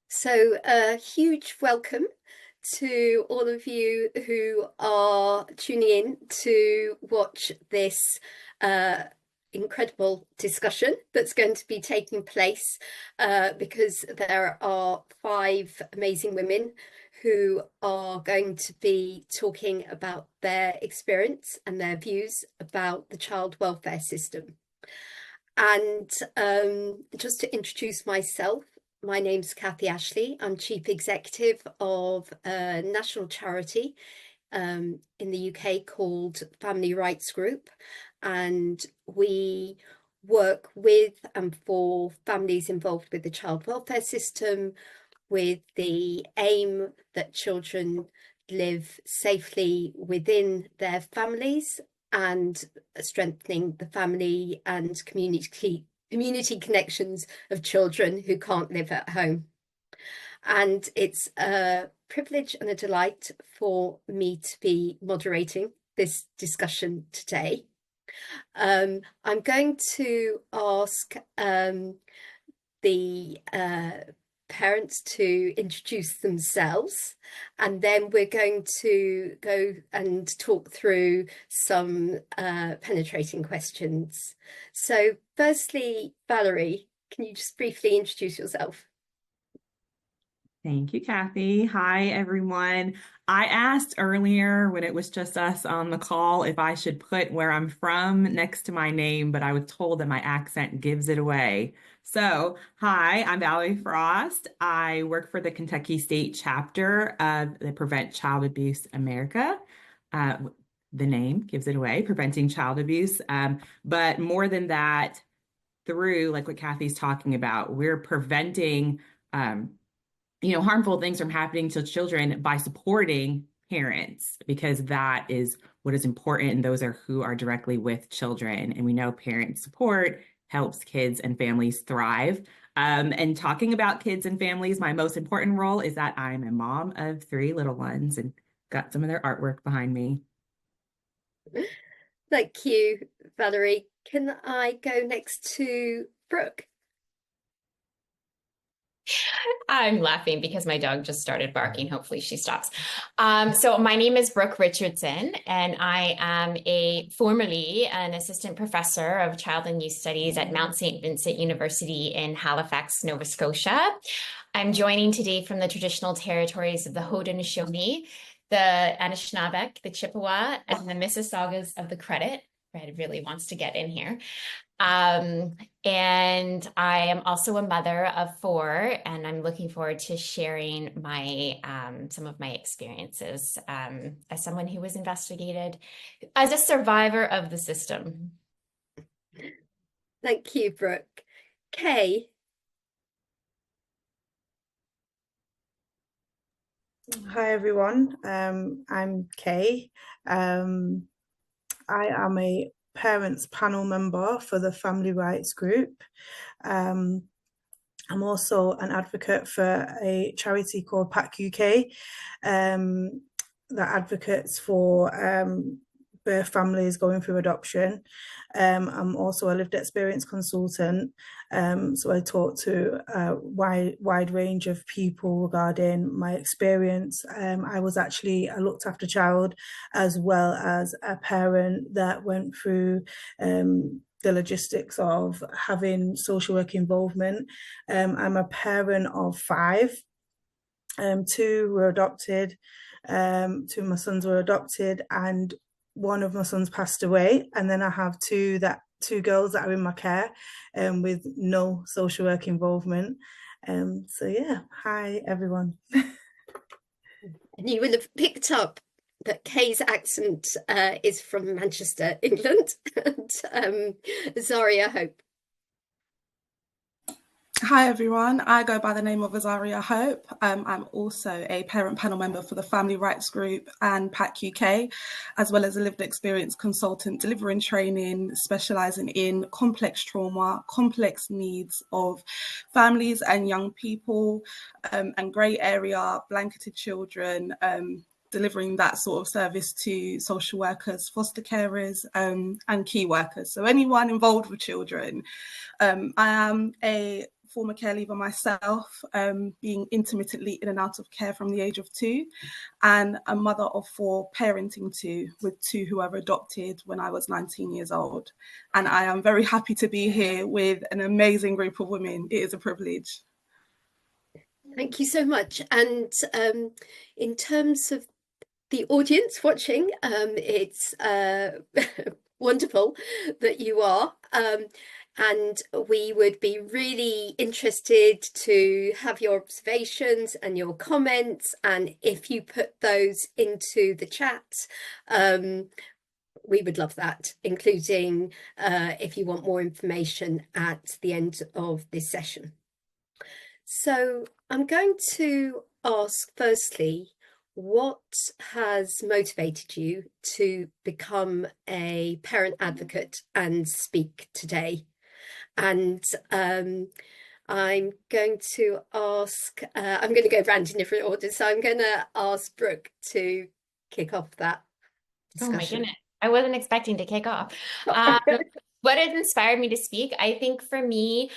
So a huge welcome to all of you who are tuning in to watch this uh, incredible discussion that's going to be taking place because there are five amazing women who are going to be talking about their experience and their views about the child welfare system. And just to introduce myself, my name's Kathy Ashley. I'm Chief Executive of a national charity in the UK called Family Rights Group. And we work with and for families involved with the child welfare system with the aim that children live safely within their families and strengthening the family and community connections of children who can't live at home. And it's a privilege and a delight for me to be moderating this discussion today. I'm going to ask the parents to introduce themselves, and then we're going to go and talk through some penetrating questions. So firstly, Valerie, can you just briefly introduce yourself? Thank you, Kathy. Hi, everyone. I asked earlier when it was just us on the call if I should put where I'm from next to my name, but I was told that my accent gives it away. So, hi, I'm Valerie Frost. I work for the Kentucky State chapter of the Prevent Child Abuse America. The name gives it away, Preventing Child Abuse. But more than that, through like what Kathy's talking about, we're preventing harmful things from happening to children by supporting parents, because that is what is important. And those are who are directly with children. And we know parent support helps kids and families thrive. And talking about kids and families, my most important role is that I'm a mom of three little ones and got some of their artwork behind me. Thank you, Valerie. Can I go next to Brooke? I'm laughing because my dog just started barking. Hopefully she stops. So my name is Brooke Richardson, and I am formerly an assistant professor of child and youth studies at Mount St. Vincent University in Halifax, Nova Scotia. I'm joining today from the traditional territories of the Haudenosaunee, the Anishinaabeg, the Chippewa, and the Mississaugas of the Credit. Red really wants to get in here. And I am also a mother of four, and I'm looking forward to sharing my some of my experiences as someone who was investigated as a survivor of the system. Thank you, Brooke. Kay. Hi everyone, I'm Kay. I am a parents panel member for the Family Rights Group. I'm also an advocate for a charity called PAC UK that advocates for birth families going through adoption. I'm also a lived experience consultant, so I talk to a wide range of people regarding my experience. I looked after a child as well as a parent that went through the logistics of having social work involvement. I'm a parent of five. Two were adopted. Two of my sons were adopted, and one of my sons passed away, and then I have two girls that are in my care with no social work involvement. So yeah, hi everyone. And you will have picked up that Kay's accent is from Manchester, England, and Zaria Hope. Hi everyone, I go by the name of Azaria Hope. I'm also a parent panel member for the Family Rights Group and PAC UK, as well as a lived experience consultant delivering training, specialising in complex trauma, complex needs of families and young people, and grey area, blanketed children, delivering that sort of service to social workers, foster carers, and key workers. So anyone involved with children. I am a former care leaver myself, being intermittently in and out of care from the age of 2, and a mother of 4, parenting 2, with 2 who I've adopted when I was 19 years old. And I am very happy to be here with an amazing group of women. It is a privilege. Thank you so much. And in terms of the audience watching, it's wonderful that you are. And we would be really interested to have your observations and your comments. And if you put those into the chat, we would love that, including if you want more information at the end of this session. So I'm going to ask firstly, what has motivated you to become a parent advocate and speak today? And I'm going to ask, I'm going to go around in different orders. So I'm going to ask Brooke to kick off that discussion. Oh my goodness, I wasn't expecting to kick off. What has inspired me to speak? I think for me,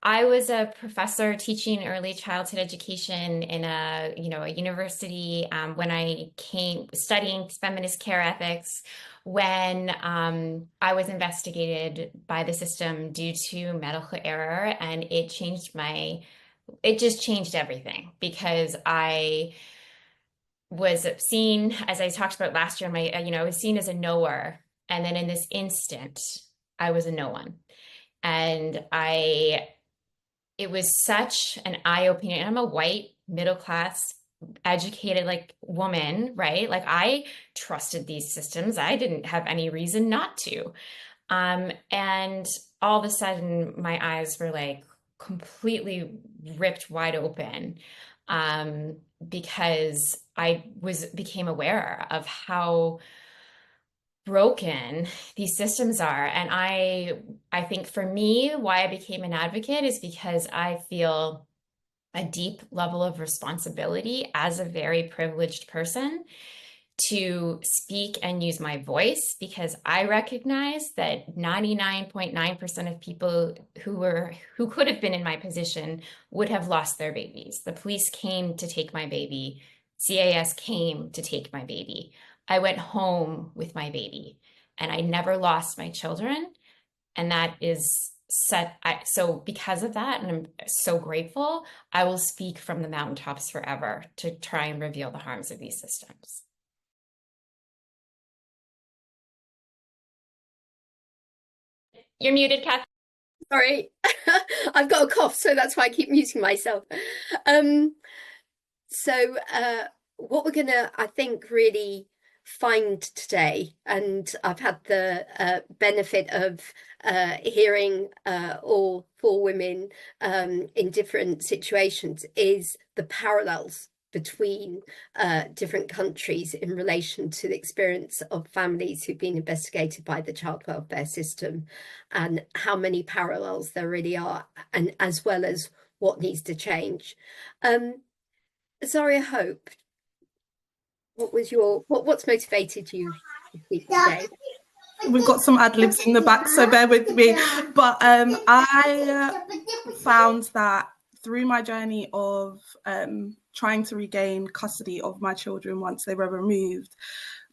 I was a professor teaching early childhood education in a university when I came studying feminist care ethics, when I was investigated by the system due to medical error, and it just changed everything, because I was seen, as I talked about last year, I was seen as a knower, and then in this instant, I was a no one, and it was such an eye-opening. I'm a white, middle-class, educated woman, right? I trusted these systems. I didn't have any reason not to. And all of a sudden, my eyes were completely ripped wide open, because I became aware of how broken these systems are. And I think for me, why I became an advocate is because I feel a deep level of responsibility as a very privileged person to speak and use my voice, because I recognize that 99.9% of people who could have been in my position would have lost their babies. The police came to take my baby. CAS came to take my baby. I went home with my baby, and I never lost my children. And that is so because of that, and I'm so grateful, I will speak from the mountaintops forever to try and reveal the harms of these systems. You're muted, Kathy. Sorry, I've got a cough, so that's why I keep muting myself. So what we're going to, I think, really find today, and I've had the benefit of hearing all 4 women in different situations, is the parallels between different countries in relation to the experience of families who've been investigated by the child welfare system, and how many parallels there really are, and as well as what needs to change. Zaria Hope, what's motivated you to speak today? We've got some ad libs in the back, so bear with me. But I found that through my journey of trying to regain custody of my children once they were removed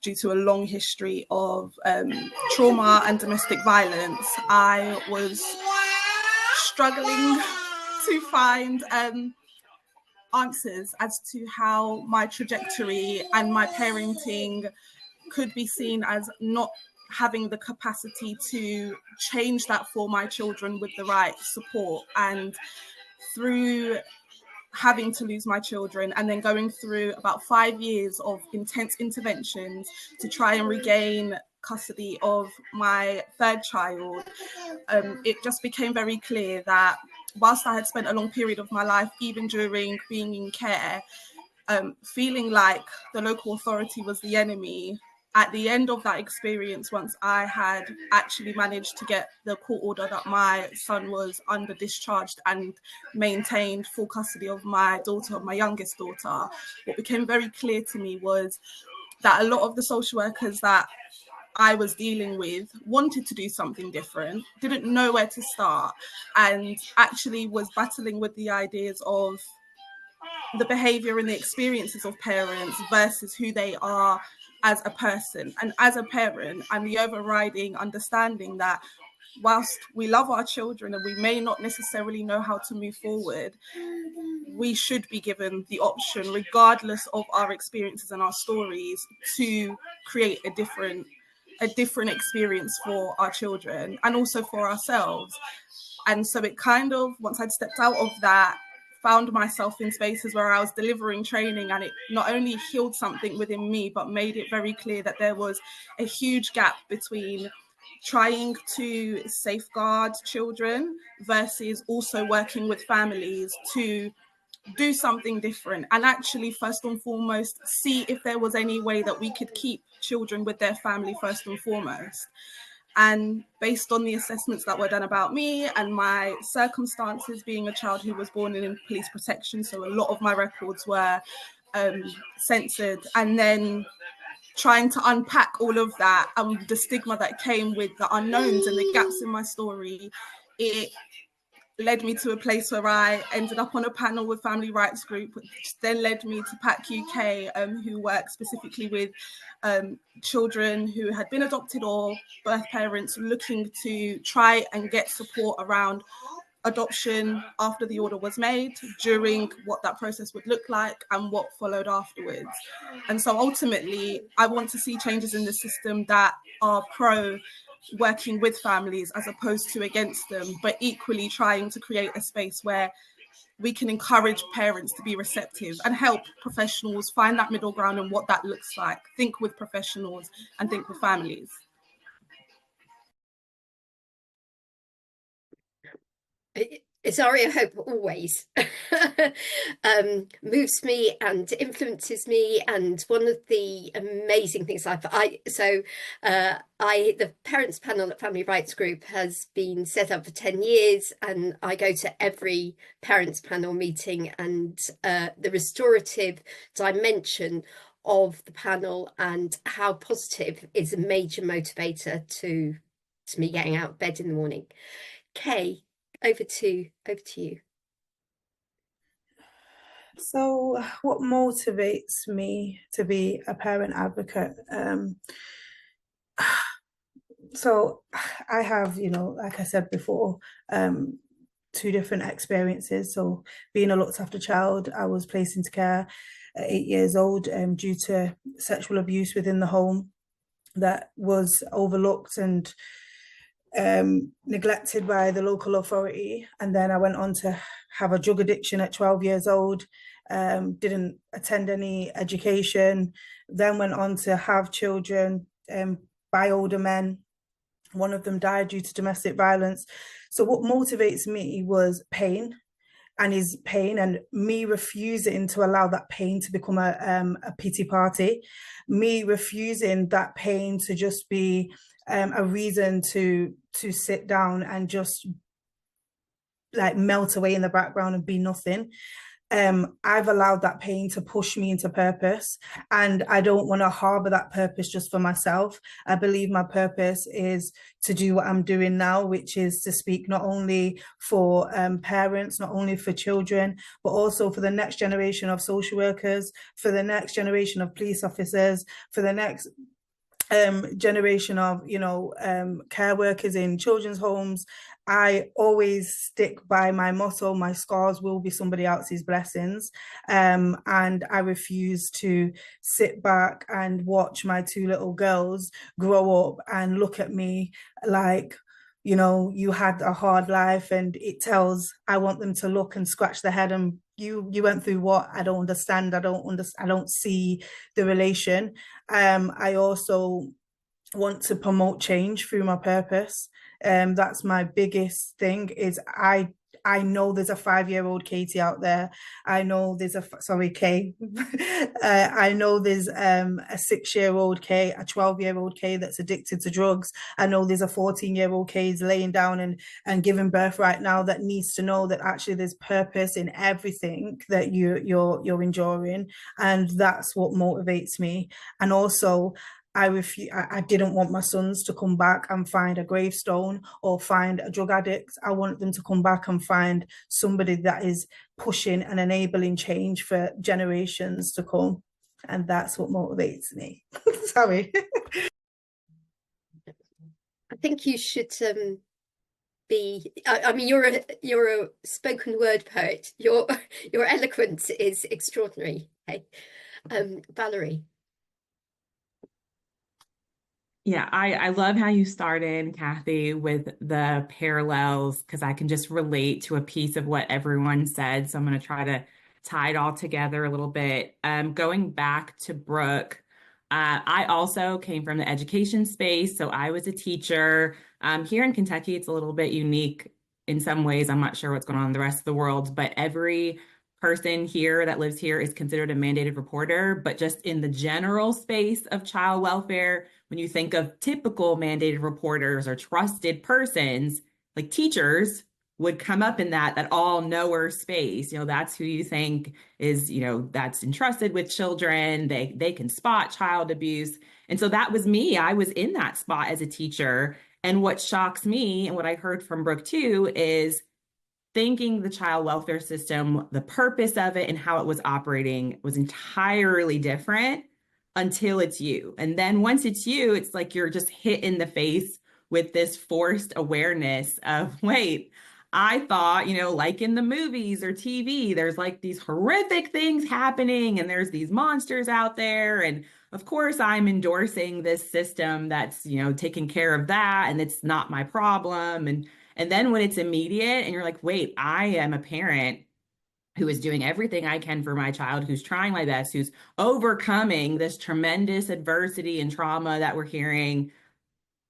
due to a long history of trauma and domestic violence, I was struggling to find answers as to how my trajectory and my parenting could be seen as not having the capacity to change that for my children with the right support. And through having to lose my children and then going through about 5 years of intense interventions to try and regain custody of my 3rd child, it just became very clear that whilst I had spent a long period of my life, even during being in care, feeling like the local authority was the enemy, at the end of that experience, once I had actually managed to get the court order that my son was under discharged and maintained full custody of my daughter, my youngest daughter, what became very clear to me was that a lot of the social workers that I was dealing with wanted to do something different, didn't know where to start, and actually was battling with the ideas of the behavior and the experiences of parents versus who they are as a person. And as a parent, and the overriding understanding that whilst we love our children and we may not necessarily know how to move forward, we should be given the option, regardless of our experiences and our stories, to create a different experience for our children and also for ourselves. And so it kind of, once I'd stepped out of that, found myself in spaces where I was delivering training, and it not only healed something within me, but made it very clear that there was a huge gap between trying to safeguard children versus also working with families to do something different, and actually first and foremost see if there was any way that we could keep children with their family first and foremost. And based on the assessments that were done about me and my circumstances, being a child who was born in police protection, so a lot of my records were censored, and then trying to unpack all of that and the stigma that came with the unknowns and the gaps in my story, it led me to a place where I ended up on a panel with Family Rights Group, which then led me to PAC UK, who work specifically with children who had been adopted or birth parents looking to try and get support around adoption after the order was made, during what that process would look like, and what followed afterwards. And so ultimately, I want to see changes in the system that are pro working with families as opposed to against them, but equally trying to create a space where we can encourage parents to be receptive and help professionals find that middle ground and what that looks like. Think with professionals and think with families. Azaria Hope always moves me and influences me, and one of the amazing things the Parents Panel at Family Rights Group has been set up for 10 years, and I go to every Parents Panel meeting, and the restorative dimension of the panel and how positive is a major motivator to me getting out of bed in the morning. Kay, over to you. So what motivates me to be a parent advocate? So I have, like I said before, two different experiences. So being a looked after child, I was placed into care at 8 years old due to sexual abuse within the home that was overlooked and neglected by the local authority. And then I went on to have a drug addiction at 12 years old, didn't attend any education, then went on to have children by older men. One of them died due to domestic violence. So what motivates me was pain, and me refusing to allow that pain to become a pity party, me refusing that pain to just be a reason to sit down and just like melt away in the background and be nothing. I've allowed that pain to push me into purpose, and I don't want to harbor that purpose just for myself. I believe my purpose is to do what I'm doing now, which is to speak not only for parents, not only for children, but also for the next generation of social workers, for the next generation of police officers, for the next generation of care workers in children's homes. I always stick by my motto: my scars will be somebody else's blessings, and I refuse to sit back and watch my two little girls grow up and look at me like, you had a hard life, and it tells. I want them to look and scratch their head and you went through what? I don't understand. I don't see the relation. I also want to promote change through my purpose. That's my biggest thing. Is I know there's a 5-year-old Katie out there. I know there's Kay. I know there's a 6-year-old Kay, a 12-year-old Kay that's addicted to drugs. I know there's a 14-year-old Kay is laying down and giving birth right now that needs to know that actually there's purpose in everything that you're enduring, and that's what motivates me. And also, I didn't want my sons to come back and find a gravestone or find a drug addict. I want them to come back and find somebody that is pushing and enabling change for generations to come. And that's what motivates me. Sorry. I think you should be. I mean, you're a spoken word poet. Your eloquence is extraordinary. Hey, Valerie. Yeah, I love how you started, Kathy, with the parallels, because I can just relate to a piece of what everyone said. So I'm going to try to tie it all together a little bit. Going back to Brooke, I also came from the education space. So I was a teacher. Here in Kentucky, it's a little bit unique in some ways. I'm not sure what's going on in the rest of the world, but every person here that lives here is considered a mandated reporter. But just in the general space of child welfare, when you think of typical mandated reporters or trusted persons, like teachers would come up in that all knower space. That's who you think is, that's entrusted with children. They can spot child abuse. And so that was me. I was in that spot as a teacher. And what shocks me, and what I heard from Brooke too, is thinking the child welfare system, the purpose of it and how it was operating was entirely different until it's you. And then once it's you, it's like you're just hit in the face with this forced awareness of, wait, I thought, like in the movies or TV, there's like these horrific things happening and there's these monsters out there. And of course, I'm endorsing this system that's, taking care of that, and it's not my problem. And then when it's immediate and you're like, wait, I am a parent who is doing everything I can for my child, who's trying my best, who's overcoming this tremendous adversity and trauma that we're hearing.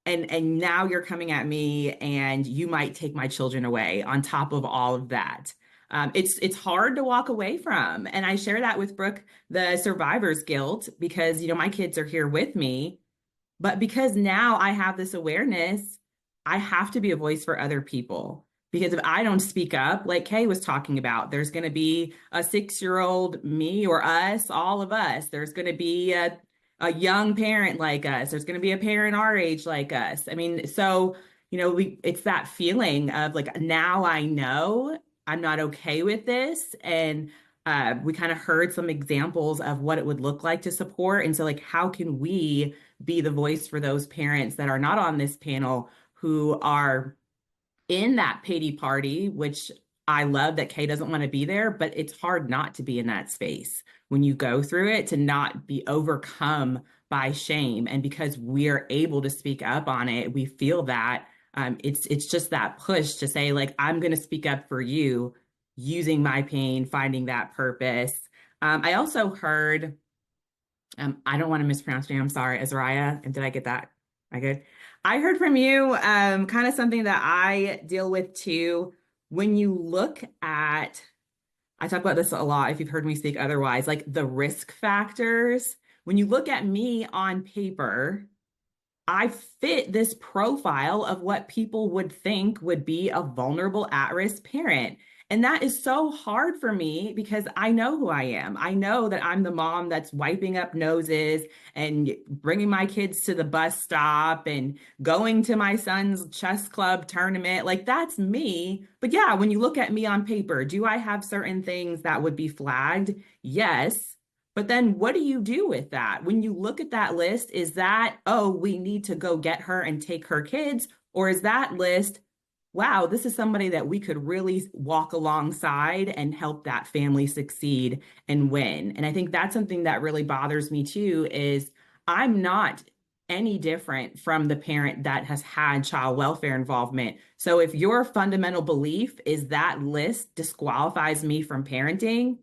And now you're coming at me and you might take my children away on top of all of that. It's hard to walk away from. And I share that with Brooke, the survivor's guilt, because, my kids are here with me. But because now I have this awareness, I have to be a voice for other people. Because if I don't speak up, like Kay was talking about, there's going to be a 6-year-old me or us, all of us. There's going to be a young parent like us. There's going to be a parent our age like us. I mean, so, it's that feeling of like, now I know I'm not okay with this. And we kind of heard some examples of what it would look like to support. And so like, how can we be the voice for those parents that are not on this panel, who are in that pity party, which I love that Kay doesn't want to be there, but it's hard not to be in that space when you go through it, to not be overcome by shame. And because we're able to speak up on it, we feel that it's just that push to say, like, I'm going to speak up for you using my pain, finding that purpose. I also heard, I don't want to mispronounce your name, I'm sorry, Azariah. And did I get that? I good? I heard from you kind of something that I deal with too. When you look at, I talk about this a lot if you've heard me speak otherwise, like the risk factors. When you look at me on paper, I fit this profile of what people would think would be a vulnerable at-risk parent. And that is so hard for me because I know who I am. I know that I'm the mom that's wiping up noses and bringing my kids to the bus stop and going to my son's chess club tournament. Like, that's me. But yeah, when you look at me on paper, do I have certain things that would be flagged? Yes. But then what do you do with that? When you look at that list, is that, oh, we need to go get her and take her kids? Or is that list, wow, this is somebody that we could really walk alongside and help that family succeed and win? And I think that's something that really bothers me too, is I'm not any different from the parent that has had child welfare involvement. So if your fundamental belief is that list disqualifies me from parenting,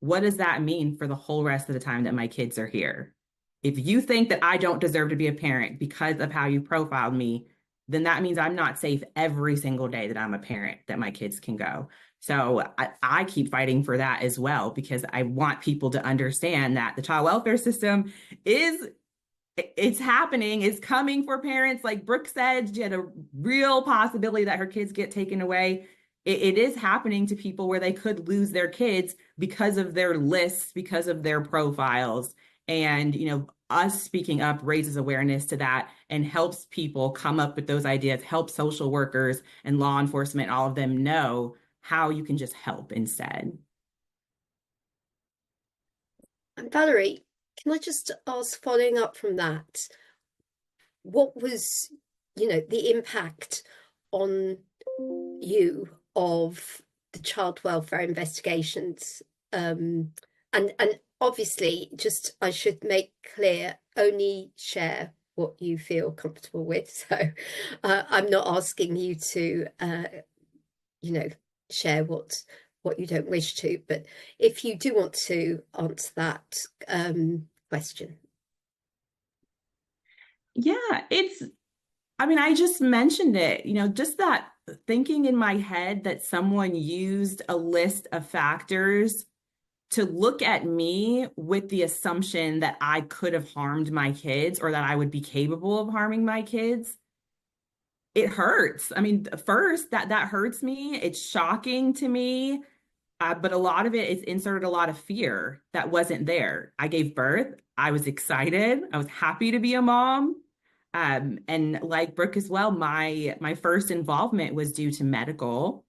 what does that mean for the whole rest of the time that my kids are here? If you think that I don't deserve to be a parent because of how you profiled me, then that means I'm not safe every single day that I'm a parent, that my kids can go. So I keep fighting for that as well, because I want people to understand that the child welfare system it's happening, it's coming for parents. Like Brooke said, she had a real possibility that her kids get taken away. It is happening to people where they could lose their kids because of their lists, because of their profiles. And, us speaking up raises awareness to that and helps people come up with those ideas, help social workers and law enforcement, all of them know how you can just help instead. And Valerie, can I just ask, following up from that, what was, the impact on you of the child welfare investigations? And obviously, just I should make clear, only share what you feel comfortable with. So I'm not asking you to, share what you don't wish to, but if you do want to answer that question. Yeah, I just mentioned it, just that thinking in my head that someone used a list of factors to look at me with the assumption that I could have harmed my kids or that I would be capable of harming my kids. It hurts. First, that hurts me. It's shocking to me. But a lot of it is inserted a lot of fear that wasn't there. I gave birth. I was excited. I was happy to be a mom. And like Brooke as well, my first involvement was due to medical.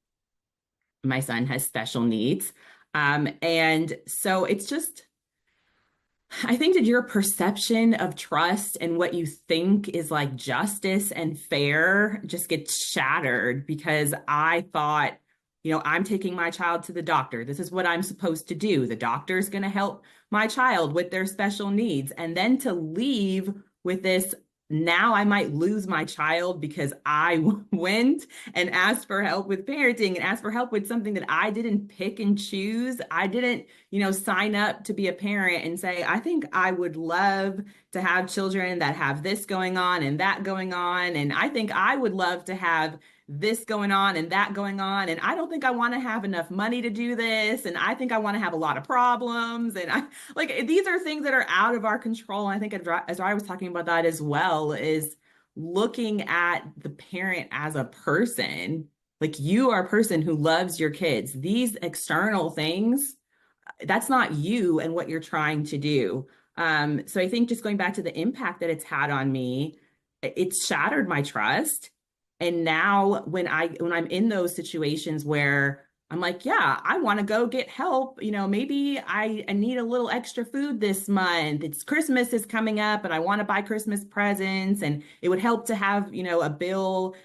My son has special needs. And so it's just, I think that your perception of trust and what you think is like justice and fair just gets shattered because I thought, I'm taking my child to the doctor. This is what I'm supposed to do. The doctor is going to help my child with their special needs. And then to leave with this, now I might lose my child because I went and asked for help with parenting and asked for help with something that I didn't pick and choose. I didn't, sign up to be a parent and say, I think I would love to have children that have this going on and that going on. And I think I would love to have this going on and that going on. And I don't think I want to have enough money to do this. And I think I want to have a lot of problems. And these are things that are out of our control. And I think as I was talking about that as well, is looking at the parent as a person. Like, you are a person who loves your kids. These external things, that's not you and what you're trying to do. So I think just going back to the impact that it's had on me, it's shattered my trust. And now when I'm in those situations where I'm like, yeah, I want to go get help. Maybe I need a little extra food this month. It's Christmas is coming up and I want to buy Christmas presents, and it would help to have, a bill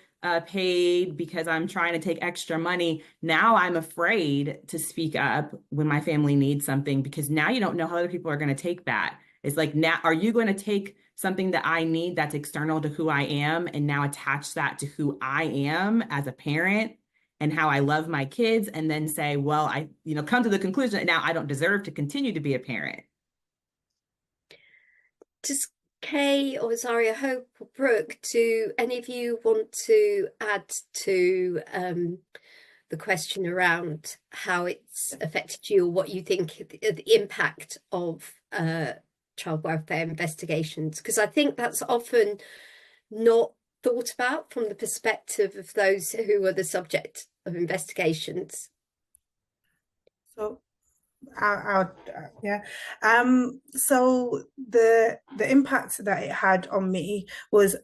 paid because I'm trying to take extra money. Now I'm afraid to speak up when my family needs something, because now you don't know how other people are going to take that. It's like, now, are you going to take something that I need that's external to who I am and now attach that to who I am as a parent and how I love my kids, and then say, well, I, come to the conclusion that now I don't deserve to continue to be a parent? Does Kay or Zaria, Hope or Brooke, do any of you want to add to the question around how it's affected you, or what you think the impact of child welfare investigations? Because I think that's often not thought about from the perspective of those who are the subject of investigations. So so the impact that it had on me was,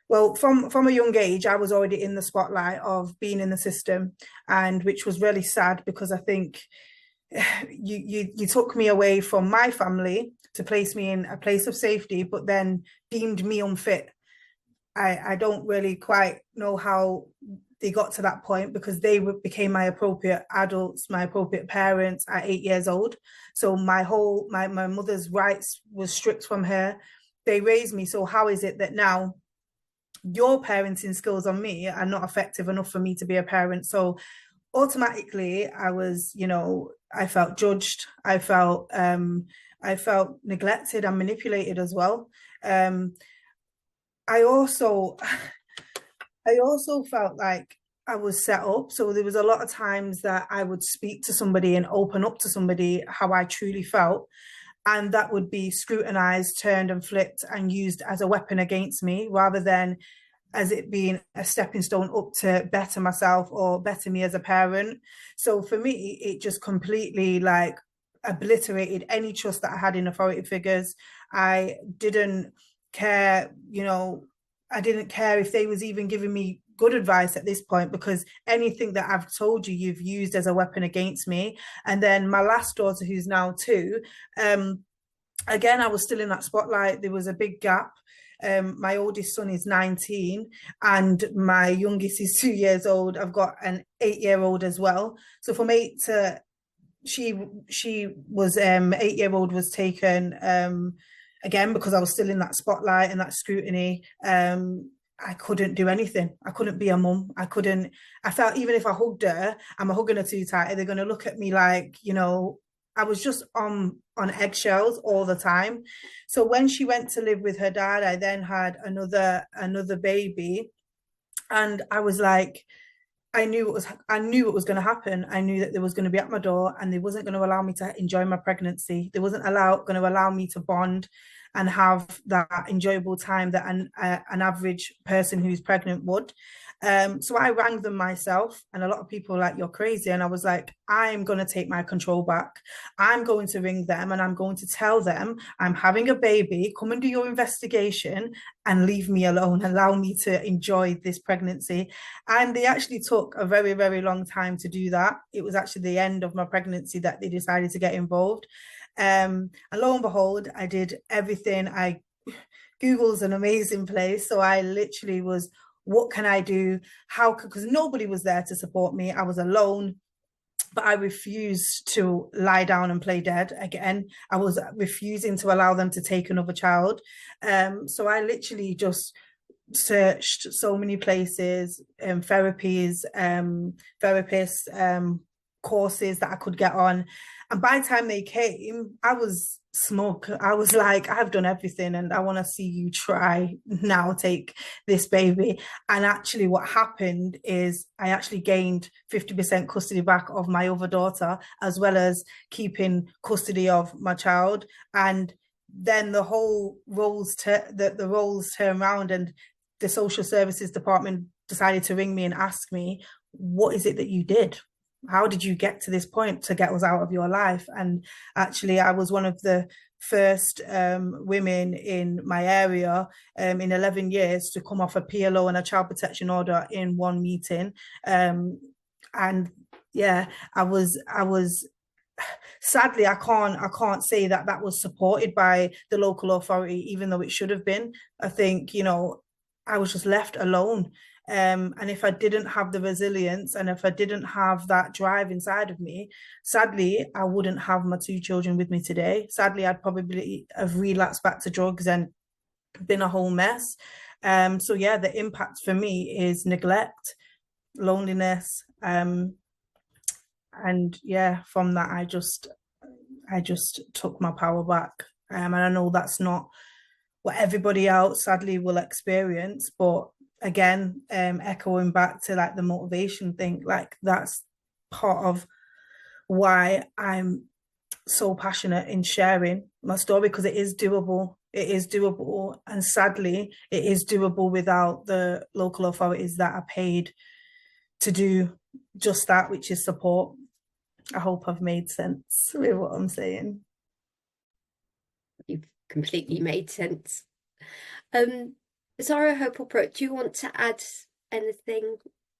well, from a young age, I was already in the spotlight of being in the system, and which was really sad, because I think you took me away from my family to place me in a place of safety, but then deemed me unfit. I don't really quite know how they got to that point, because they became my appropriate adults, my appropriate parents at 8 years old. So my mother's rights was stripped from her. They raised me. So how is it that now your parenting skills on me are not effective enough for me to be a parent? So automatically I was, I felt judged. I felt neglected and manipulated as well. I also felt like I was set up. So there was a lot of times that I would speak to somebody and open up to somebody how I truly felt, and that would be scrutinized, turned and flipped and used as a weapon against me, rather than as it being a stepping stone up to better myself or better me as a parent. So for me, it just completely obliterated any trust that I had in authority figures. I didn't care, I didn't care if they was even giving me good advice at this point, because anything that I've told you, you've used as a weapon against me. And then my last daughter, who's now 2, again, I was still in that spotlight. There was a big gap. My oldest son is 19 and my youngest is 2 years old. I've got an 8-year-old as well. So from 8 to she was 8-year-old was taken again because I was still in that spotlight and that scrutiny. I couldn't do anything. I couldn't be a mum. I felt even if I hugged her, I'm hugging her too tight. They're going to look at me like, I was just on eggshells all the time. So when she went to live with her dad, I then had another baby, and I was like, I knew what was going to happen. I knew that there was going to be at my door, and they wasn't going to allow me to enjoy my pregnancy. They wasn't going to allow me to bond and have that enjoyable time that an average person who's pregnant would. So I rang them myself, and a lot of people were like, you're crazy. And I was like, I'm going to take my control back. I'm going to ring them and I'm going to tell them I'm having a baby. Come and do your investigation and leave me alone. Allow me to enjoy this pregnancy. And they actually took a very, very long time to do that. It was actually the end of my pregnancy that they decided to get involved. And lo and behold, I did everything. Google's an amazing place. So I literally was, what can I do? Because nobody was there to support me. I was alone, but I refused to lie down and play dead again. I was refusing to allow them to take another child. So I literally just searched so many places, therapies, therapists, courses that I could get on. And by the time they came, I was smug. I was like, I've done everything and I want to see you try now take this baby. And actually what happened is I actually gained 50% custody back of my other daughter, as well as keeping custody of my child. And then the whole roles the roles turn around, and the social services department decided to ring me and ask me, what is it that you did? How did you get to this point to get us out of your life? And actually, I was one of the first women in my area in 11 years to come off a PLO and a child protection order in one meeting. And yeah, I was sadly, I can't say that that was supported by the local authority, even though it should have been. I think, I was just left alone. And if I didn't have the resilience and if I didn't have that drive inside of me, sadly, I wouldn't have my 2 children with me today. Sadly, I'd probably have relapsed back to drugs and been a whole mess. So yeah, the impact for me is neglect, loneliness, and yeah, from that, I just took my power back. And I know that's not what everybody else sadly will experience, but again, echoing back to like the motivation thing, like that's part of why I'm so passionate in sharing my story, because it is doable. It is doable, and sadly, it is doable without the local authorities that are paid to do just that, which is support. I hope I've made sense with what I'm saying. You've completely made sense. Zara, Hope, or Brooke, do you want to add anything?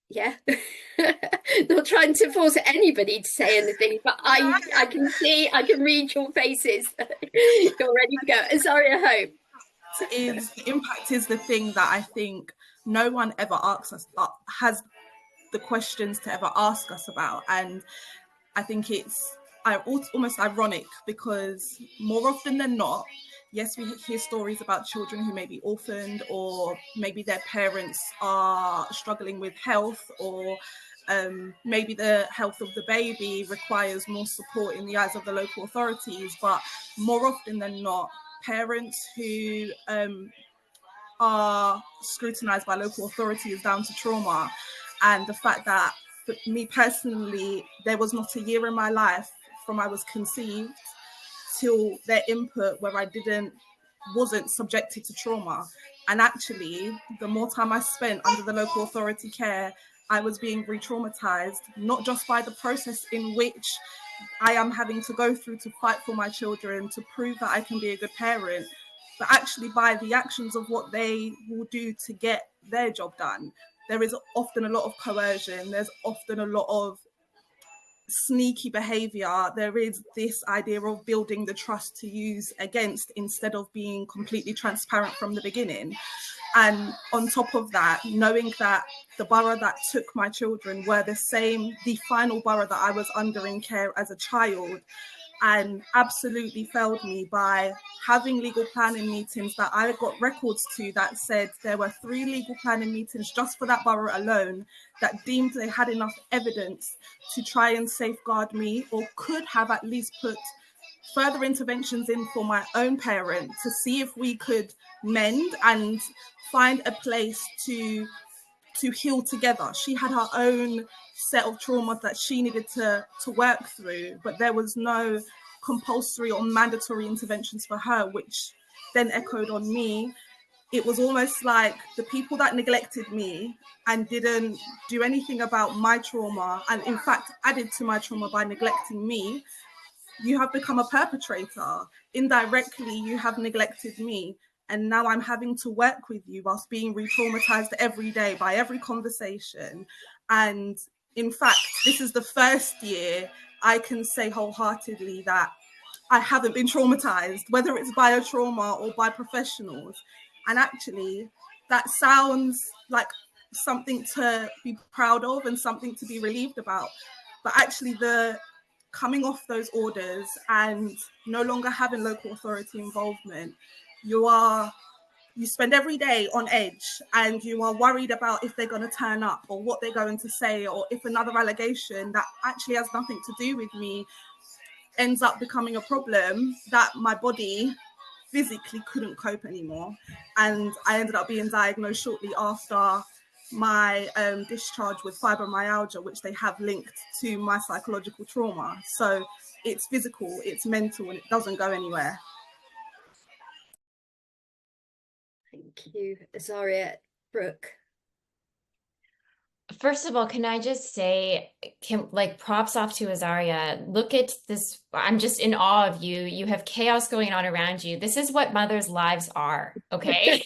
Yeah, not trying to force anybody to say anything, but I can read your faces. You're ready to go. Zara, Hope. The impact is the thing that I think no one ever asks us, has the questions to ever ask us about. And I think it's almost ironic, because more often than not, yes, we hear stories about children who may be orphaned, or maybe their parents are struggling with health, or maybe the health of the baby requires more support in the eyes of the local authorities. But more often than not, parents who are scrutinized by local authorities is down to trauma. And the fact that, for me personally, there was not a year in my life from I was conceived till their input where I wasn't subjected to trauma. And actually, the more time I spent under the local authority care, I was being re-traumatized, not just by the process in which I am having to go through to fight for my children, to prove that I can be a good parent, but actually by the actions of what they will do to get their job done. There is often a lot of coercion. There's often a lot of sneaky behavior. There is this idea of building the trust to use against, instead of being completely transparent from the beginning. And on top of that, knowing that the borough that took my children were the final borough that I was under in care as a child, and absolutely failed me by having legal planning meetings that I got records to that said there were 3 legal planning meetings just for that borough alone that deemed they had enough evidence to try and safeguard me, or could have at least put further interventions in for my own parent to see if we could mend and find a place to heal together. She had her own set of traumas that she needed to work through, but there was no compulsory or mandatory interventions for her, which then echoed on me. It was almost like the people that neglected me and didn't do anything about my trauma, and in fact added to my trauma by neglecting me, you have become a perpetrator. Indirectly, you have neglected me. And now I'm having to work with you whilst being re-traumatized every day by every conversation. And in fact, this is the first year I can say wholeheartedly that I haven't been traumatized, whether it's by a trauma or by professionals. And actually, that sounds like something to be proud of and something to be relieved about. But actually, the coming off those orders and no longer having local authority involvement, you spend every day on edge, and you are worried about if they're going to turn up or what they're going to say, or if another allegation that actually has nothing to do with me ends up becoming a problem that my body physically couldn't cope anymore. And I ended up being diagnosed shortly after my discharge with fibromyalgia, which they have linked to my psychological trauma. So it's physical, it's mental, and it doesn't go anywhere. Thank you, Azaria. Brooke. First of all, can I just say, props off to Azaria. Look at this. I'm just in awe of you. You have chaos going on around you. This is what mothers' lives are, okay?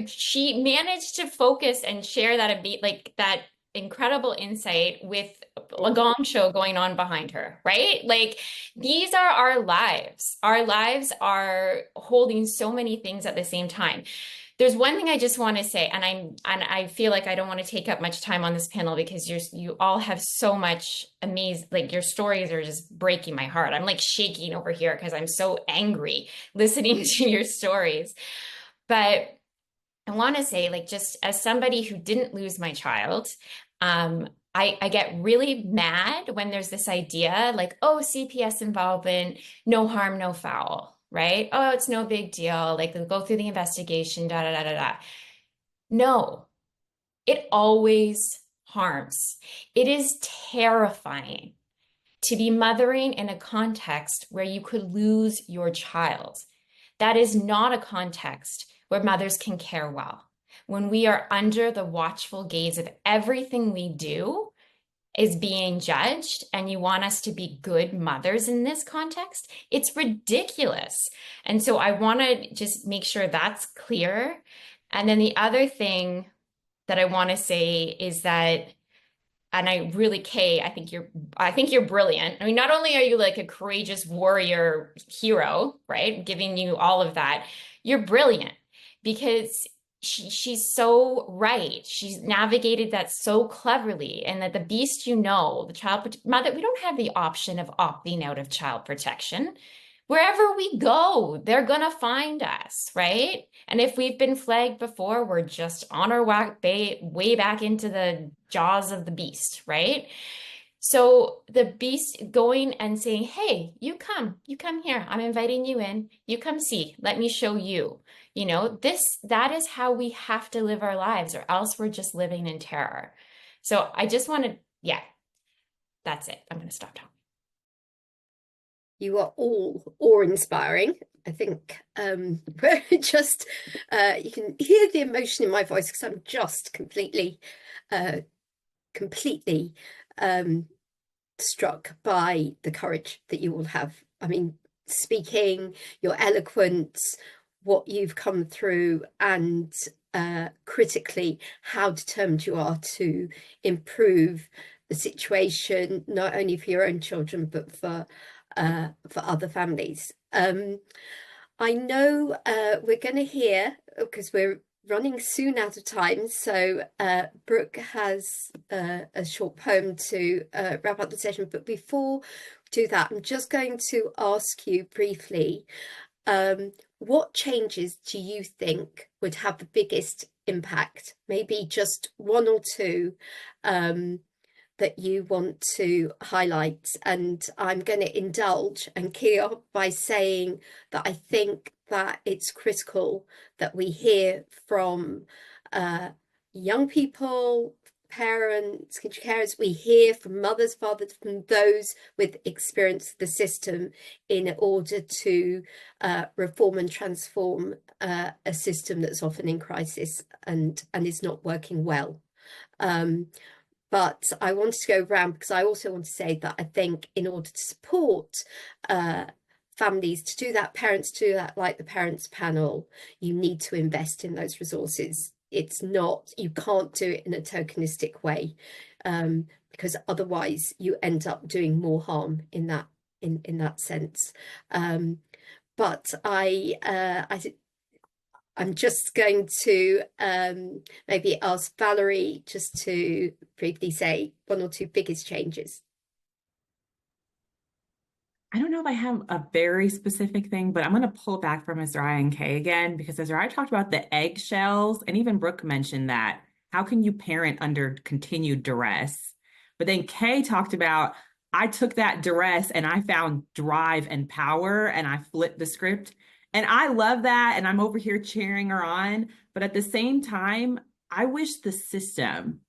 She managed to focus and share that incredible insight with a gong show going on behind her, right? Like, these are our lives. Our lives are holding so many things at the same time. There's one thing I just want to say, and I feel like I don't want to take up much time on this panel because you all have so much amazing, like, your stories are just breaking my heart. I'm like shaking over here because I'm so angry listening to your stories. But I want to say, like, just as somebody who didn't lose my child, I get really mad when there's this idea like, oh, CPS involvement, no harm, no foul, right? Oh, it's no big deal. Like, they'll go through the investigation, da, da, da, da, da. No, it always harms. It is terrifying to be mothering in a context where you could lose your child. That is not a context where mothers can care well. When we are under the watchful gaze of everything we do is being judged, and you want us to be good mothers in this context, it's ridiculous. And so I want to just make sure that's clear. And then the other thing that I want to say is that, and Kay, I think you're brilliant. I mean, not only are you like a courageous warrior hero, right? Giving you all of that, you're brilliant because she's so right. She's navigated that so cleverly, and that the beast, the child mother, we don't have the option of opting out of child protection. Wherever we go, they're gonna find us, right? And if we've been flagged before, we're just on our way back into the jaws of the beast, right? So the beast going and saying, hey, you come here. I'm inviting you in. You come see. Let me show you. That is how we have to live our lives, or else we're just living in terror. So I just wanted, that's it. I'm going to stop talking. You are all awe-inspiring. I think we're just, you can hear the emotion in my voice because I'm just completely struck by the courage that you all have. I mean, speaking, your eloquence, what you've come through, and critically how determined you are to improve the situation, not only for your own children, but for other families. I know we're going to hear, because we're running soon out of time, so Brooke has a short poem to wrap up the session. But before we do that, I'm just going to ask you briefly, what changes do you think would have the biggest impact? Maybe just one or two that you want to highlight. And I'm going to indulge and key off by saying that I think that it's critical that we hear from young people, parents, carers, we hear from mothers, fathers, from those with experience of the system in order to reform and transform a system that's often in crisis and is not working well. But I wanted to go around because I also want to say that I think in order to support families to do that, parents to do that, like the parents panel, you need to invest in those resources. It's not, you can't do it in a tokenistic way, because otherwise you end up doing more harm in that sense. But I'm just going to maybe ask Valerie just to briefly say one or two biggest changes. I don't know if I have a very specific thing, but I'm going to pull back from Azariah and Kay again, because Azariah talked about the eggshells, and even Brooke mentioned that. How can you parent under continued duress? But then Kay talked about, I took that duress and I found drive and power, and I flipped the script. And I love that. And I'm over here cheering her on. But at the same time, I wish the system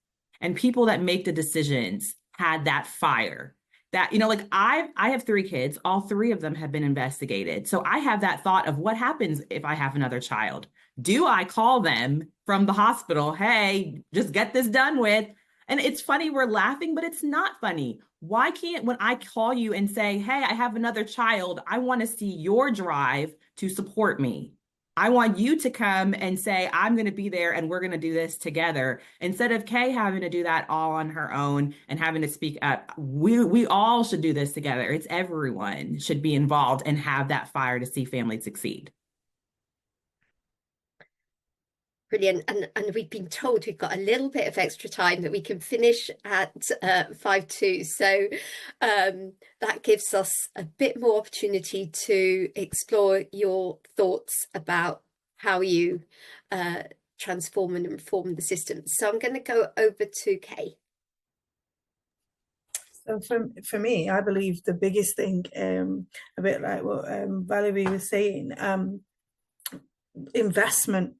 and people that make the decisions had that fire. That, you know, like I have 3 kids, all 3 of them have been investigated. So I have that thought of what happens if I have another child? Do I call them from the hospital? Hey, just get this done with. And it's funny, we're laughing, but it's not funny. Why can't, when I call you and say, hey, I have another child, I want to see your drive to support me. I want you to come and say, I'm going to be there and we're going to do this together. Instead of Kay having to do that all on her own and having to speak up, we all should do this together. It's everyone should be involved and have that fire to see families succeed. Brilliant. And we've been told we've got a little bit of extra time, that we can finish at 5:02. So that gives us a bit more opportunity to explore your thoughts about how you transform and reform the system. So I'm going to go over to Kay. So for me, I believe the biggest thing, a bit like what Valerie was saying, investment.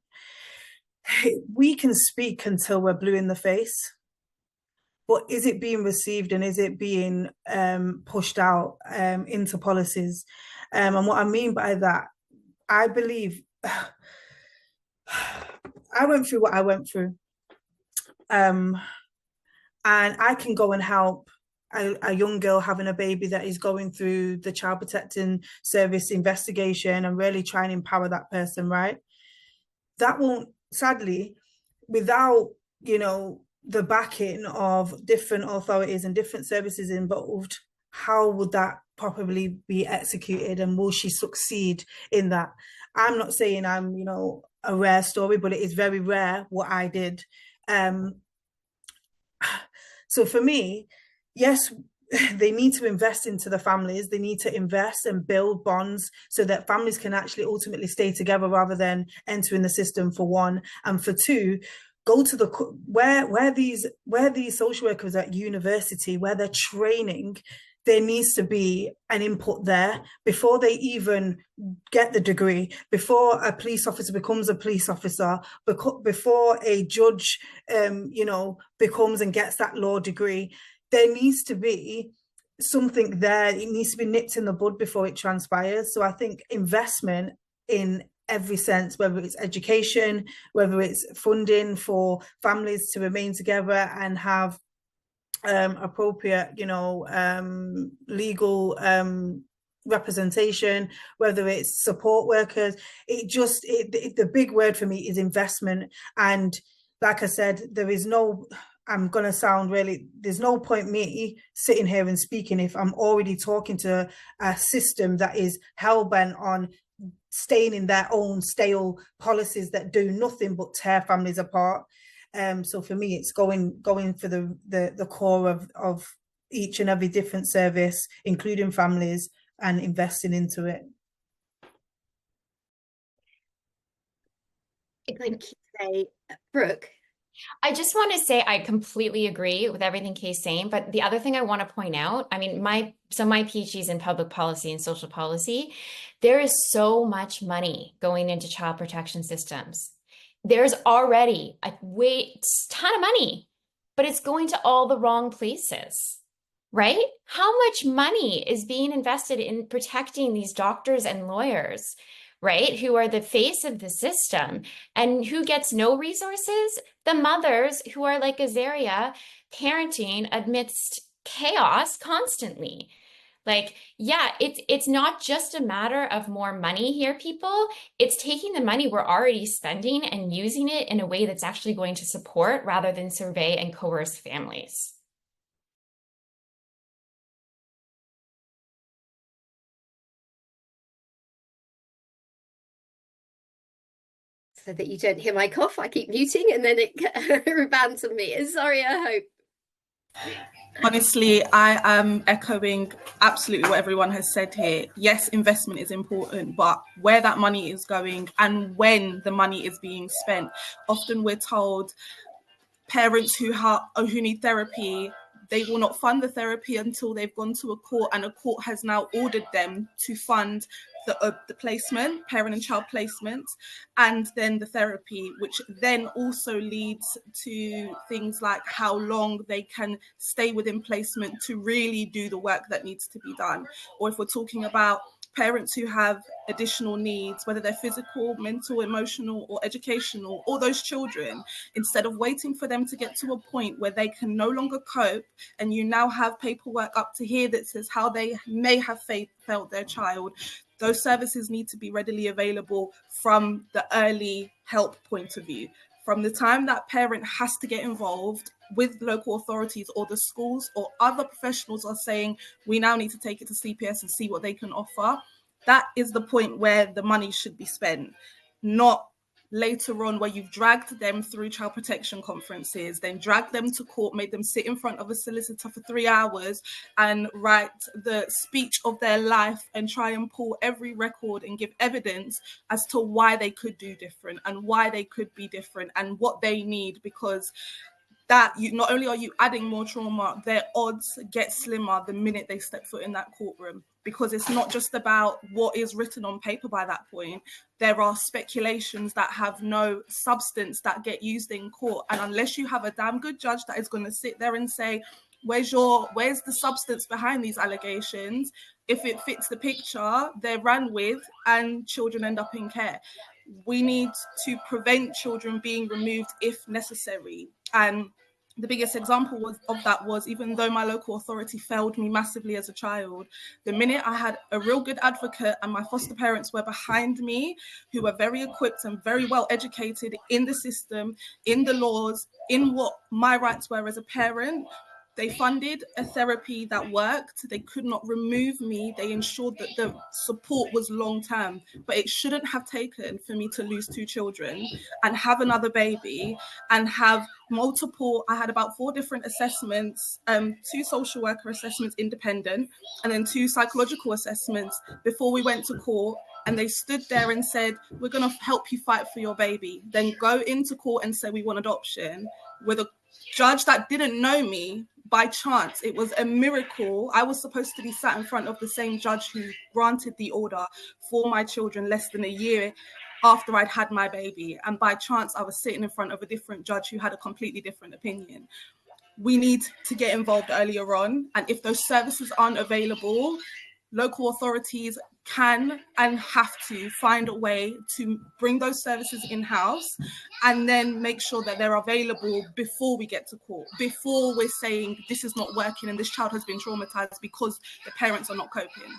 We can speak until we're blue in the face, but is it being received and is it being pushed out into policies? And what I mean by that, I believe I went through what I went through, and I can go and help a young girl having a baby that is going through the Child Protecting Service investigation and really try and empower that person, right? That won't, sadly, without, you know, the backing of different authorities and different services involved, how would that properly be executed, and will she succeed in that? I'm not saying I'm, you know, a rare story, but it is very rare what I did. So for me, yes, they need to invest into the families. They need to invest and build bonds so that families can actually ultimately stay together rather than entering the system, for one. And for two, go to the where these social workers at university, where they're training, there needs to be an input there before they even get the degree, before a police officer becomes a police officer, before a judge, you know, becomes and gets that law degree. There needs to be something there. It needs to be nipped in the bud before it transpires. So I think investment in every sense, whether it's education, whether it's funding for families to remain together and have appropriate, you know, legal representation, whether it's support workers. The big word for me is investment. And like I said, there's no point me sitting here and speaking if I'm already talking to a system that is hell-bent on staying in their own stale policies that do nothing but tear families apart. So for me, it's going for the core of each and every different service, including families, and investing into it. Thank you, Brooke. I just want to say I completely agree with everything Kay's saying, but the other thing I want to point out, I mean, my PhD is in public policy and social policy. There is so much money going into child protection systems. There's already a ton of money, but it's going to all the wrong places, right? How much money is being invested in protecting these doctors and lawyers, right? Who are the face of the system, and who gets no resources? The mothers who are like Azaria, parenting amidst chaos constantly. Like, yeah, it's not just a matter of more money here, people. It's taking the money we're already spending and using it in a way that's actually going to support rather than survey and coerce families. So that you don't hear my cough, I keep muting and then it rebounds on me. Sorry, I hope. Honestly, I am echoing absolutely what everyone has said here. Yes, investment is important, but where that money is going and when the money is being spent, often we're told parents who need therapy, they will not fund the therapy until they've gone to a court, and a court has now ordered them to fund the placement, parent and child placement, and then the therapy, which then also leads to things like how long they can stay within placement to really do the work that needs to be done. Or if we're talking about parents who have additional needs, whether they're physical, mental, emotional, or educational, or those children, instead of waiting for them to get to a point where they can no longer cope, and you now have paperwork up to here that says how they may have felt their child, those services need to be readily available from the early help point of view. From the time that parent has to get involved with local authorities or the schools or other professionals are saying, we now need to take it to CPS and see what they can offer, that is the point where the money should be spent, not later on where you've dragged them through child protection conferences, then dragged them to court, made them sit in front of a solicitor for 3 hours and write the speech of their life and try and pull every record and give evidence as to why they could do different and why they could be different and what they need, because that you not only are you adding more trauma, their odds get slimmer the minute they step foot in that courtroom, because it's not just about what is written on paper by that point. There are speculations that have no substance that get used in court, and unless you have a damn good judge that is going to sit there and say, where's the substance behind these allegations, if it fits the picture, they're run with and children end up in care. We need to prevent children being removed if necessary. And the biggest example of that was, even though my local authority failed me massively as a child, the minute I had a real good advocate and my foster parents were behind me, who were very equipped and very well educated in the system, in the laws, in what my rights were as a parent, they funded a therapy that worked. They could not remove me. They ensured that the support was long-term. But it shouldn't have taken for me to lose 2 children and have another baby and have multiple, I had about 4 different assessments, 2 social worker assessments independent, and then 2 psychological assessments before we went to court. And they stood there and said, we're going to help you fight for your baby. Then go into court and say, we want adoption, with a judge that didn't know me by chance. It was a miracle. I was supposed to be sat in front of the same judge who granted the order for my children less than a year after I'd had my baby. And by chance, I was sitting in front of a different judge who had a completely different opinion. We need to get involved earlier on. And if those services aren't available, local authorities can and have to find a way to bring those services in-house and then make sure that they're available before we get to court, before we're saying this is not working and this child has been traumatized because the parents are not coping.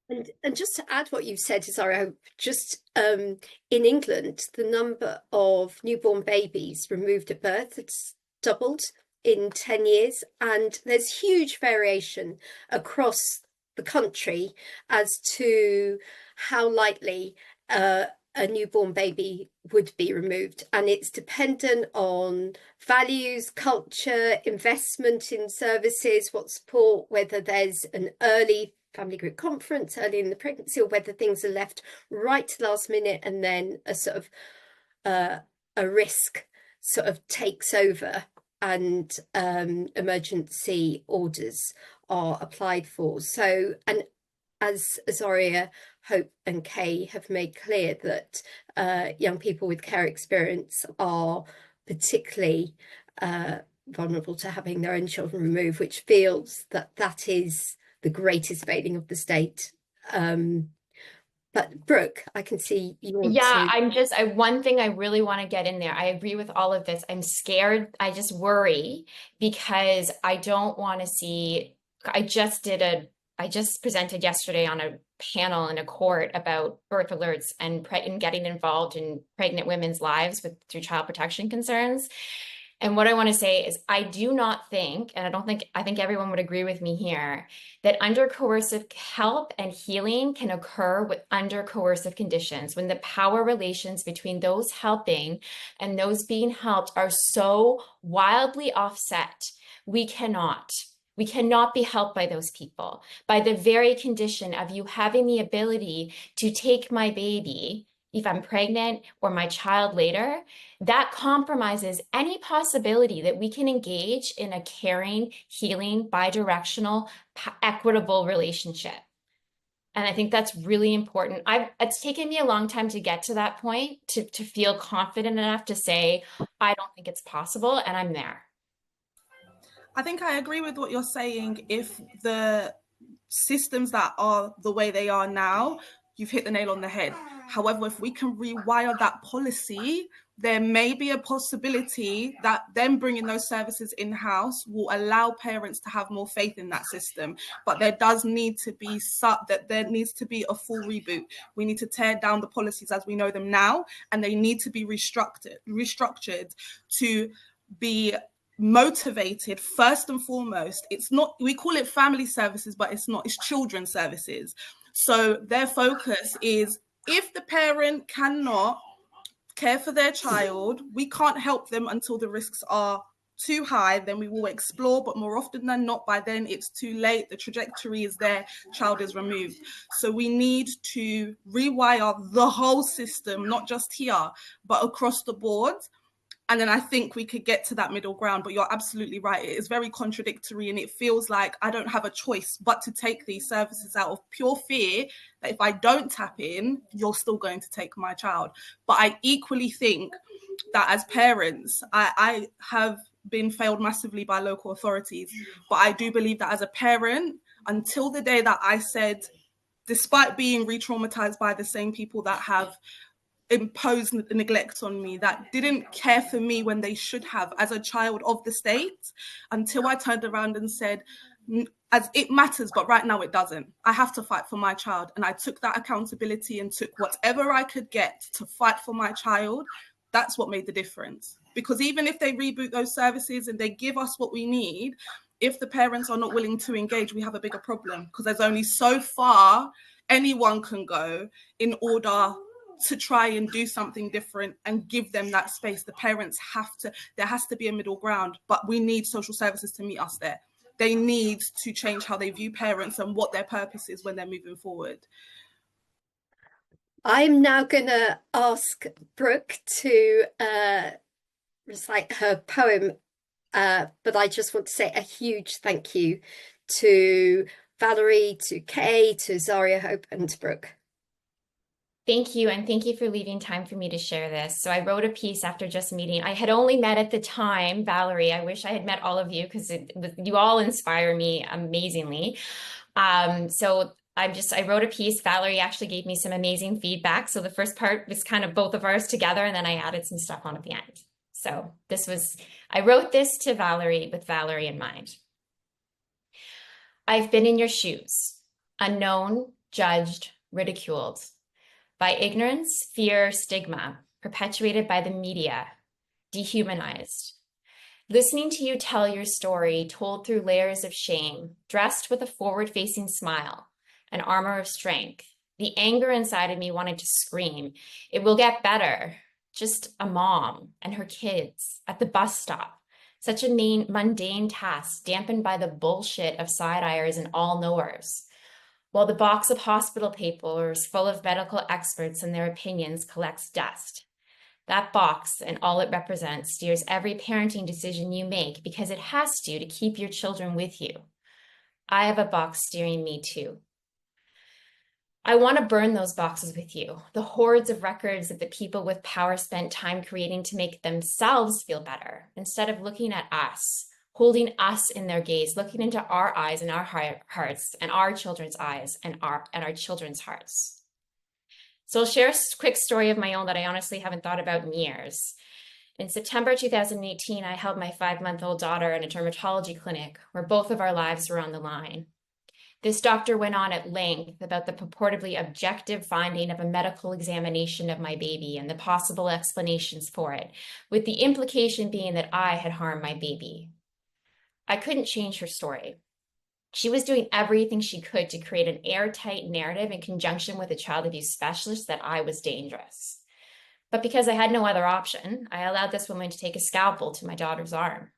And just to add what you've said, Isara, just in England, the number of newborn babies removed at birth has doubled in 10 years, and there's huge variation across the country as to how likely a newborn baby would be removed. And it's dependent on values, culture, investment in services, what support, whether there's an early family group conference early in the pregnancy, or whether things are left right to the last minute and then a sort of a risk sort of takes over and emergency orders are applied for. So, and as Azaria, Hope and Kay have made clear, that young people with care experience are particularly vulnerable to having their own children removed, which feels that that is the greatest failing of the state. But Brooke, I can see you want to. One thing I really want to get in there. I agree with all of this. I'm scared. I just worry because I don't want to see, I just presented yesterday on a panel in a court about birth alerts and getting involved in pregnant women's lives through child protection concerns. And what I want to say is I do not think, and I think everyone would agree with me here, that under coercive help and healing can occur under coercive conditions, when the power relations between those helping and those being helped are so wildly offset. We cannot be helped by those people. By the very condition of you having the ability to take my baby if I'm pregnant or my child later, that compromises any possibility that we can engage in a caring, healing, bidirectional, equitable relationship. And I think that's really important. It's taken me a long time to get to that point, to feel confident enough to say, I don't think it's possible, and I'm there. I think I agree with what you're saying. If the systems that are the way they are now, you've hit the nail on the head. However, if we can rewire that policy, there may be a possibility that them bringing those services in-house will allow parents to have more faith in that system. But there does need to be there needs to be a full reboot. We need to tear down the policies as we know them now, and they need to be restructured to be motivated first and foremost. It's not, we call it family services, but it's not, it's children's services. So their focus is, if the parent cannot care for their child, we can't help them until the risks are too high, then we will explore, but more often than not, by then it's too late, the trajectory is there, child is removed. So we need to rewire the whole system, not just here, but across the board. And then I think we could get to that middle ground. But you're absolutely right. It is very contradictory, and it feels like I don't have a choice but to take these services out of pure fear that if I don't tap in, you're still going to take my child. But I equally think that as parents, I have been failed massively by local authorities. But I do believe that as a parent, until the day that I said, despite being re-traumatized by the same people that have imposed neglect on me, that didn't care for me when they should have, as a child of the state, until I turned around and said, as it matters, but right now it doesn't. I have to fight for my child. And I took that accountability and took whatever I could get to fight for my child. That's what made the difference. Because even if they reboot those services and they give us what we need, if the parents are not willing to engage, we have a bigger problem, because there's only so far anyone can go in order to try and do something different and give them that space. The parents there has to be a middle ground, but we need social services to meet us there. They need to change how they view parents and what their purpose is when they're moving forward. I'm now going to ask Brooke to recite her poem, but I just want to say a huge thank you to Valerie, to Kay, to Zaria, Hope, and to Brooke. Thank you, and thank you for leaving time for me to share this. So I wrote a piece after just meeting. I had only met at the time, Valerie. I wish I had met all of you, because you all inspire me amazingly. So I wrote a piece. Valerie actually gave me some amazing feedback. So the first part was kind of both of ours together, and then I added some stuff on at the end. So I wrote this to Valerie with Valerie in mind. I've been in your shoes, unknown, judged, ridiculed by ignorance, fear, stigma, perpetuated by the media, dehumanized. Listening to you tell your story, told through layers of shame, dressed with a forward-facing smile, an armor of strength. The anger inside of me wanted to scream, "It will get better." Just a mom and her kids at the bus stop. Such a mundane task, dampened by the bullshit of side-eyers and all-knowers. While the box of hospital papers full of medical experts and their opinions collects dust. That box and all it represents steers every parenting decision you make because it has to keep your children with you. I have a box steering me too. I want to burn those boxes with you, the hordes of records that the people with power spent time creating to make themselves feel better, instead of looking at us, holding us in their gaze, looking into our eyes and our hearts and our children's eyes and our children's hearts. So I'll share a quick story of my own that I honestly haven't thought about in years. In September 2018, I held my 5-month-old daughter in a dermatology clinic where both of our lives were on the line. This doctor went on at length about the purportedly objective finding of a medical examination of my baby and the possible explanations for it, with the implication being that I had harmed my baby. I couldn't change her story. She was doing everything she could to create an airtight narrative in conjunction with a child abuse specialist that I was dangerous. But because I had no other option, I allowed this woman to take a scalpel to my daughter's arm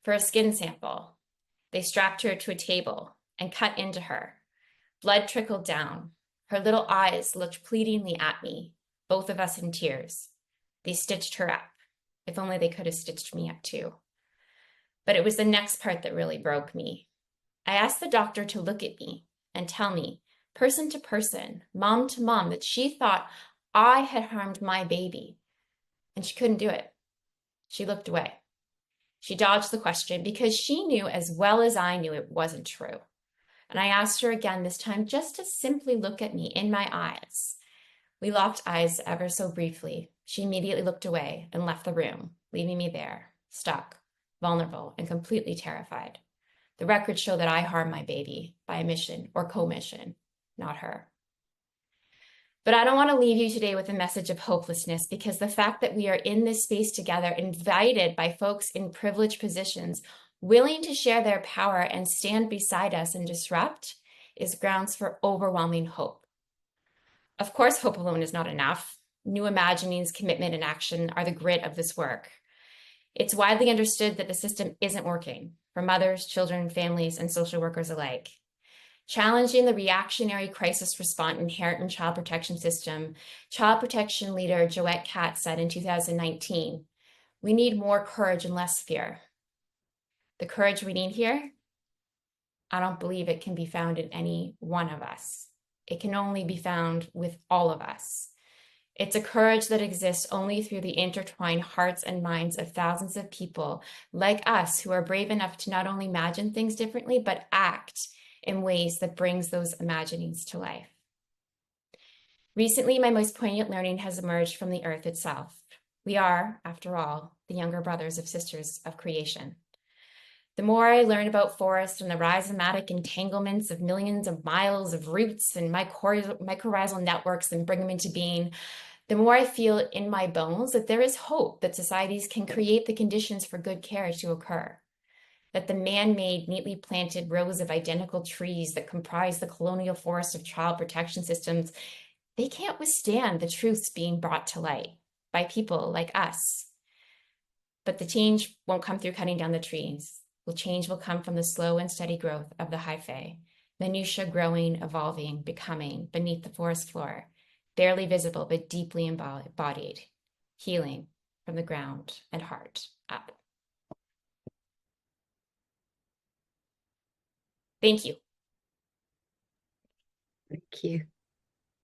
for a skin sample. They strapped her to a table and cut into her. Blood trickled down. Her little eyes looked pleadingly at me, both of us in tears. They stitched her up. If only they could have stitched me up too. But it was the next part that really broke me. I asked the doctor to look at me and tell me, person to person, mom to mom, that she thought I had harmed my baby. And she couldn't do it. She looked away. She dodged the question because she knew as well as I knew it wasn't true. And I asked her again, this time just to simply look at me in my eyes. We locked eyes ever so briefly. She immediately looked away and left the room, leaving me there, stuck, vulnerable, and completely terrified. The records show that I harmed my baby by omission or commission, not her. But I don't want to leave you today with a message of hopelessness, because the fact that we are in this space together, invited by folks in privileged positions, willing to share their power and stand beside us and disrupt, is grounds for overwhelming hope. Of course, hope alone is not enough. New imaginings, commitment, and action are the grit of this work. It's widely understood that the system isn't working for mothers, children, families, and social workers alike. Challenging the reactionary crisis response inherent in child protection system, child protection leader Joette Katz said in 2019, "We need more courage and less fear." The courage we need here, I don't believe it can be found in any one of us. It can only be found with all of us. It's a courage that exists only through the intertwined hearts and minds of thousands of people like us who are brave enough to not only imagine things differently, but act in ways that brings those imaginings to life. Recently, my most poignant learning has emerged from the earth itself. We are, after all, the younger brothers and sisters of creation. The more I learn about forests and the rhizomatic entanglements of millions of miles of roots and mycorrhizal networks and bring them into being, the more I feel in my bones that there is hope that societies can create the conditions for good care to occur. That the man-made, neatly planted rows of identical trees that comprise the colonial forest of child protection systems, they can't withstand the truths being brought to light by people like us. But the change won't come through cutting down the trees. The change will come from the slow and steady growth of the hyphae, minutiae growing, evolving, becoming beneath the forest floor, barely visible but deeply embodied, healing from the ground and heart up. Thank you. Thank you.